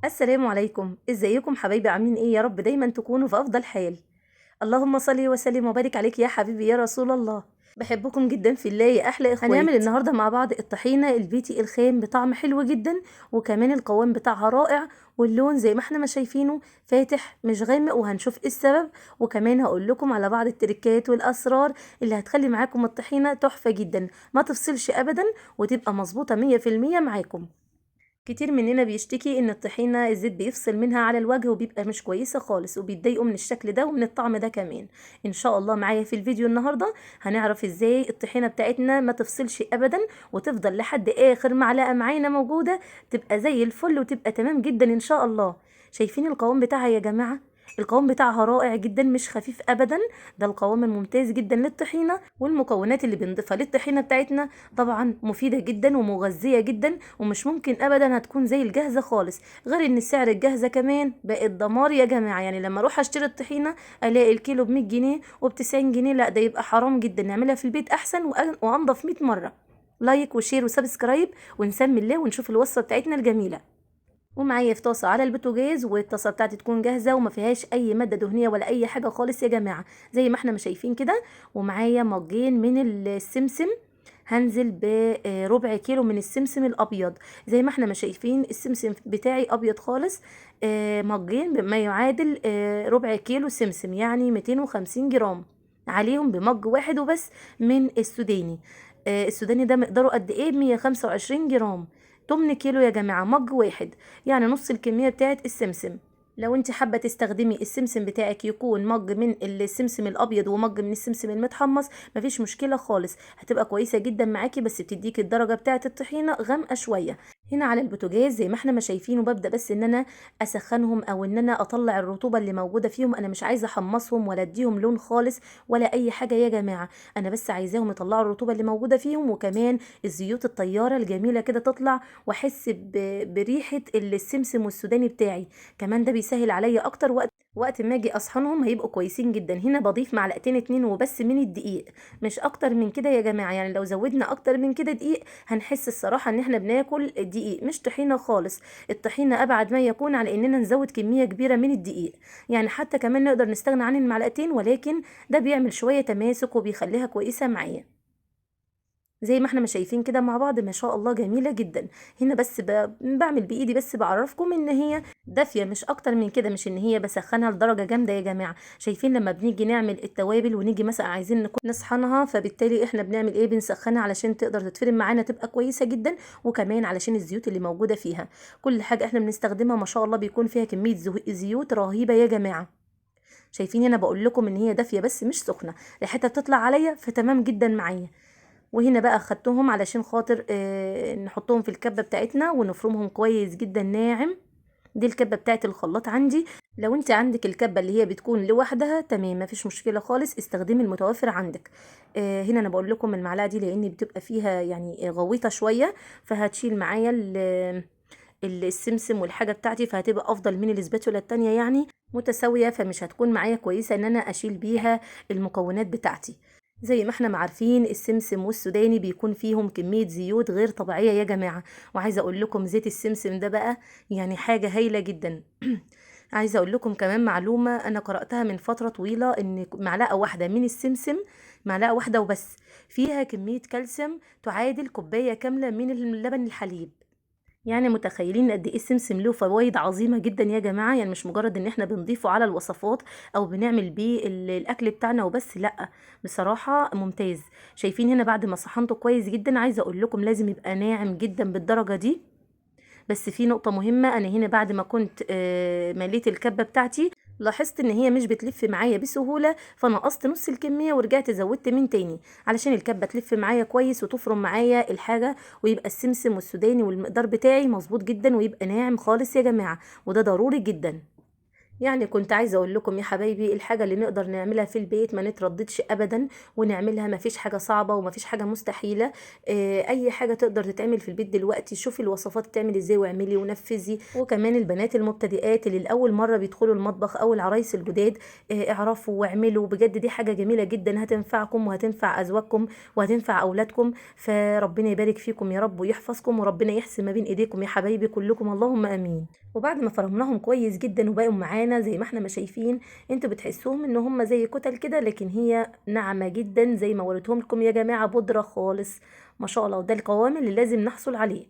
السلام عليكم، ازيكم حبايبي؟ عاملين ايه؟ يا رب دايما تكونوا في افضل حال. اللهم صل وسلم وبارك عليك يا حبيبي يا رسول الله. بحبكم جدا في الله يا احلى اخوات. هنعمل النهارده مع بعض الطحينه البيتي الخام بطعم حلو جدا، وكمان القوام بتاعها رائع، واللون زي ما احنا ما شايفينه فاتح مش غامق، وهنشوف ايه السبب. وكمان هقول لكم على بعض التركات والاسرار اللي هتخلي معاكم الطحينه تحفه جدا، ما تفصلش ابدا، وتبقى مظبوطه 100% معاكم. كتير مننا بيشتكي ان الطحينة الزيت بيفصل منها على الوجه وبيبقى مش كويسة خالص، وبيتضايقوا من الشكل ده ومن الطعم ده كمان. ان شاء الله معايا في الفيديو النهاردة هنعرف ازاي الطحينة بتاعتنا ما تفصلش ابدا، وتفضل لحد اخر معلقة معانا موجودة، تبقى زي الفل وتبقى تمام جدا ان شاء الله. شايفين القوام بتاعها يا جماعة؟ القوام بتاعها رائع جدا، مش خفيف ابدا. ده القوام الممتاز جدا للطحينة، والمكونات اللي بنضيفها للطحينة بتاعتنا طبعا مفيدة جدا ومغذية جدا، ومش ممكن ابدا هتكون زي الجاهزة خالص. غير ان سعر الجاهزة كمان بقت دمار يا جماعة، يعني لما اروح اشتري الطحينة الاقي الكيلو ب100 جنيه وب90 جنيه. لا ده يبقى حرام جدا، نعملها في البيت احسن وانضف 100 مرة. لايك وشير وسبسكرايب، ونسمي الله ونشوف الوصفة بتاعتنا الجميلة. ومعايا في طاسه على البوتاجاز، والطاسه بتاعتي تكون جاهزه وما فيهاش اي ماده دهنيه ولا اي حاجه خالص يا جماعه، زي ما احنا ما شايفين كده. ومعايا مجين من السمسم، هنزل بربع كيلو من السمسم الابيض. زي ما احنا ما شايفين السمسم بتاعي ابيض خالص. مجين بما يعادل ربع كيلو سمسم، يعني 250 جرام. عليهم بمج واحد وبس من السوداني. السوداني ده مقداره قد ايه؟ 125 جرام. 8 كيلو يا جماعة، مج واحد، يعني نص الكمية بتاعت السمسم. لو انت حابة تستخدمي السمسم بتاعك يكون مج من السمسم الابيض ومج من السمسم المتحمص، مفيش مشكلة خالص، هتبقى كويسة جدا معاكي، بس بتديكي الدرجة بتاعت الطحينة غامقة شوية. هنا على البوتاجاز زي ما احنا ما شايفين، وببدأ بس ان انا اسخنهم، او ان انا اطلع الرطوبة اللي موجودة فيهم. انا مش عايزة احمصهم ولا اديهم لون خالص ولا اي حاجة يا جماعة، انا بس عايزاهم يطلعوا الرطوبة اللي موجودة فيهم، وكمان الزيوت الطيارة الجميلة كده تطلع، واحس بريحة السمسم والسوداني بتاعي. كمان ده بيسهل عليا اكتر، وقت ما اجي اصحنهم هيبقوا كويسين جدا. هنا بضيف معلقتين اتنين وبس من الدقيق، مش اكتر من كده يا جماعة. يعني لو زودنا اكتر من كده دقيق هنحس الصراحة ان احنا بناكل دقيق مش طحينة خالص. الطحينة ابعد ما يكون على اننا نزود كمية كبيرة من الدقيق، يعني حتى كمان نقدر نستغنى عن المعلقتين، ولكن ده بيعمل شوية تماسك وبيخليها كويسة معايا. زي ما احنا ما شايفين كده مع بعض، ما شاء الله جميلة جدا. هنا بس بعمل بايدي، بس بعرفكم ان هي دافية مش اكتر من كده، مش ان هي بسخنها لدرجة جامدة يا جماعة. شايفين لما بنيجي نعمل التوابل ونيجي مثلا عايزين نصحنها، فبالتالي احنا بنعمل ايه؟ بنسخنها علشان تقدر تتفرم معانا تبقى كويسة جدا، وكمان علشان الزيوت اللي موجودة فيها. كل حاجة احنا بنستخدمها ما شاء الله بيكون فيها كمية زيوت رهيبة يا جماعة. شايفين هنا بقول لكم ان هي دافية بس مش سخنة، ريحتها بتطلع عليا فتمام جدا معايا. وهنا بقى خدتهم علشان خاطر نحطهم في الكبة بتاعتنا ونفرمهم كويس جدا ناعم. دي الكبة بتاعت الخلاط عندي. لو انت عندك الكبة اللي هي بتكون لوحدها تمام، مفيش مشكلة خالص، استخدمي المتوفر عندك. هنا انا بقول لكم المعلقة دي لان بتبقى فيها يعني غويطة شوية، فهتشيل معايا السمسم والحاجة بتاعتي، فهتبقى افضل من الاسباتولا التانية، يعني متساوية، فمش هتكون معايا كويسة ان انا اشيل بيها المكونات بتاعتي. زي ما احنا ما عارفين السمسم والسوداني بيكون فيهم كمية زيوت غير طبيعية يا جماعة. وعايزة اقول لكم زيت السمسم ده بقى يعني حاجة هايلة جدا. عايزة اقول لكم كمان معلومة انا قرأتها من فترة طويلة، ان معلقة واحدة من السمسم، معلقة واحدة وبس، فيها كمية كالسيوم تعادل كوباية كاملة من اللبن الحليب. يعني متخيلين قد ايه السمسم له فوائد عظيمه جدا يا جماعه؟ يعني مش مجرد ان احنا بنضيفه على الوصفات او بنعمل بيه الاكل بتاعنا وبس، لا، بصراحه ممتاز. شايفين هنا بعد ما صحنته كويس جدا، عايزه اقول لكم لازم يبقى ناعم جدا بالدرجه دي. بس في نقطة مهمة، أنا هنا بعد ما كنت مليت الكبة بتاعتي لاحظت ان هي مش بتلف معايا بسهولة، فنقصت نص الكمية ورجعت زودت من تاني علشان الكبة تلف معايا كويس وتفرم معايا الحاجة، ويبقى السمسم والسوداني والمقدار بتاعي مظبوط جدا، ويبقى ناعم خالص يا جماعة، وده ضروري جدا. يعني كنت عايزة أقول لكم يا حبايبي الحاجة اللي نقدر نعملها في البيت ما نترددش أبدا ونعملها، ما فيش حاجة صعبة وما فيش حاجة مستحيلة. أي حاجة تقدر تتعمل في البيت دلوقتي شوفي الوصفات تعمل إزاي واعملي ونفذي. وكمان البنات المبتدئات اللي لأول مرة بيدخلوا المطبخ أو العرايس الجداد، اعرفوا واعملوا بجد، دي حاجة جميلة جدا هتنفعكم وهتنفع أزواجكم وهتنفع أولادكم. فربنا يبارك فيكم يا رب ويحفظكم وربنا يحسن ما بين إيديكم يا حبايبي كلكم، اللهم آمين. وبعد ما فرمناهم كويس جدا وبقوا معانا زي ما احنا ما شايفين، انتوا بتحسوهم ان هم زي كتل كده، لكن هي ناعمة جدا زي ما وريتهم لكم يا جماعة، بودرة خالص ما شاء الله. وده القوام اللي لازم نحصل عليه.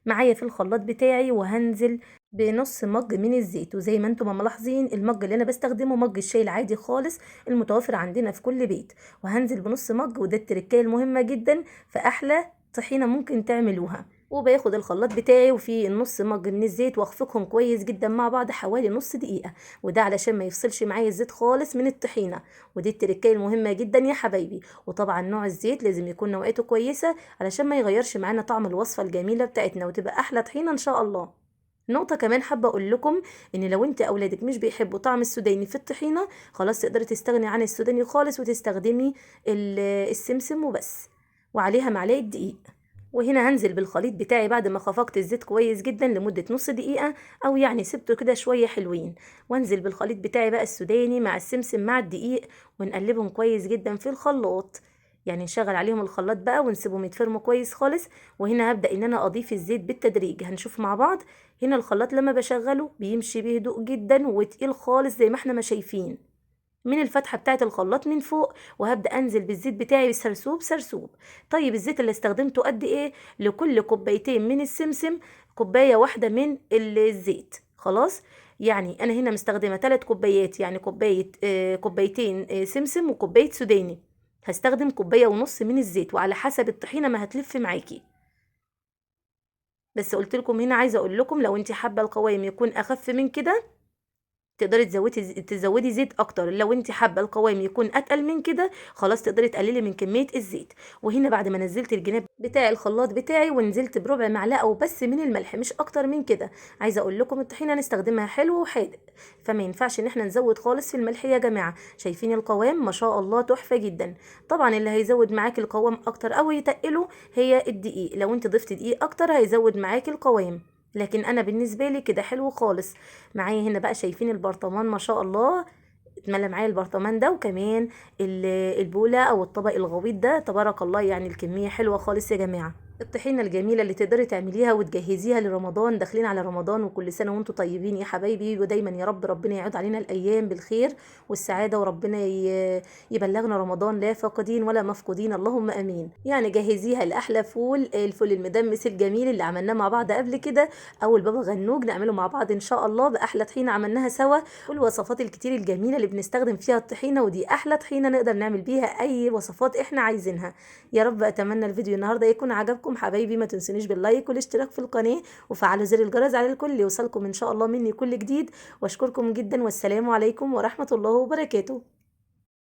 معايا في الخلاط بتاعي وهنزل بنص مج من الزيت، وزي ما انتم ما ملاحظين المج اللي انا بستخدمه مج الشاي العادي خالص المتوفر عندنا في كل بيت. وهنزل بنص مج، وده التركية المهمة جدا في احلى طحينة ممكن تعملوها. وباخد الخلاط بتاعي وفيه النص مج من الزيت واخفقهم كويس جدا مع بعض حوالي نص دقيقة، وده علشان ما يفصلش معايا الزيت خالص من الطحينة. ودي التركية المهمة جدا يا حبايبي. وطبعا نوع الزيت لازم يكون نوعيته كويسة علشان ما يغيرش معانا طعم الوصفة الجميلة بتاعتنا وتبقى احلى طحينة ان شاء الله. نقطة كمان حابة اقول لكم ان لو انت اولادك مش بيحبوا طعم السوداني في الطحينة، خلاص تقدري تستغني عن السوداني خالص وتستخدمي السمسم وبس، وعليها معلقة دقيق. وهنا هنزل بالخليط بتاعي بعد ما خفقت الزيت كويس جدا لمدة نص دقيقة، او يعني سبته كده شوية حلوين. وانزل بالخليط بتاعي بقى السوداني مع السمسم مع الدقيق ونقلبهم كويس جدا في الخلاط. يعني نشغل عليهم الخلاط بقى ونسيبهم يتفرموا كويس خالص. وهنا هبدأ ان انا اضيف الزيت بالتدريج، هنشوف مع بعض. هنا الخلاط لما بشغله بيمشي بهدوء جدا وتقيل خالص زي ما احنا ما شايفين من الفتحة بتاعة الخلاط من فوق، وهبدأ أنزل بالزيت بتاعي سرسوب سرسوب. طيب الزيت اللي استخدمته قد إيه؟ لكل كوبايتين من السمسم كوباية واحدة من الزيت. خلاص، يعني أنا هنا مستخدمة 3 كوبايات، يعني كوبايتين سمسم وكوباية سوداني. هستخدم كوباية ونص من الزيت، وعلى حسب الطحينة ما هتلف معاكي. بس قلت لكم هنا عايزة أقول لكم لو أنت حابة القوام يكون أخف من كده تقدري تزودي زيت اكتر. لو انت حابه القوام يكون اتقل من كده خلاص تقدري تقللي من كميه الزيت. وهنا بعد ما نزلت الجناب بتاع الخلاط بتاعي ونزلت بربع معلقه وبس من الملح مش اكتر من كده. عايزه اقول لكم الطحينه نستخدمها حلو وحادق، فما ينفعش ان احنا نزود خالص في الملح يا جماعه. شايفين القوام ما شاء الله تحفه جدا. طبعا اللي هيزود معاكي القوام اكتر او يتقله هي الدقيق، لو انت ضفتي دقيق اكتر هيزود معاكي القوام، لكن انا بالنسبه لي كده حلو خالص. معايا هنا بقى شايفين البرطمان ما شاء الله اتملى معايا البرطمان ده، وكمان البوله او الطبق الغويط ده تبارك الله، يعني الكميه حلوه خالص يا جماعه. الطحينه الجميله اللي تقدري تعمليها وتجهزيها لرمضان، داخلين على رمضان وكل سنه وانتم طيبين يا حبايبي، ودايما يا رب ربنا يعود علينا الايام بالخير والسعاده، وربنا يبلغنا رمضان لا فاقدين ولا مفقودين، اللهم امين. يعني جهزيها لاحلى فول، الفول المدمس الجميل اللي عملناه مع بعض قبل كده، او البابا غنوج نعمله مع بعض ان شاء الله باحلى طحينه عملناها سوا، والوصفات الكتير الجميله اللي بنستخدم فيها الطحينه، ودي احلى طحينه نقدر نعمل بيها اي وصفات احنا عايزينها. يا رب اتمنى الفيديو النهارده يكون عجبكم حبايبي، ما تنسونيش باللايك والاشتراك في القناه وفعلوا زر الجرس على الكل يوصلكم ان شاء الله مني كل جديد. واشكركم جدا والسلام عليكم ورحمه الله وبركاته.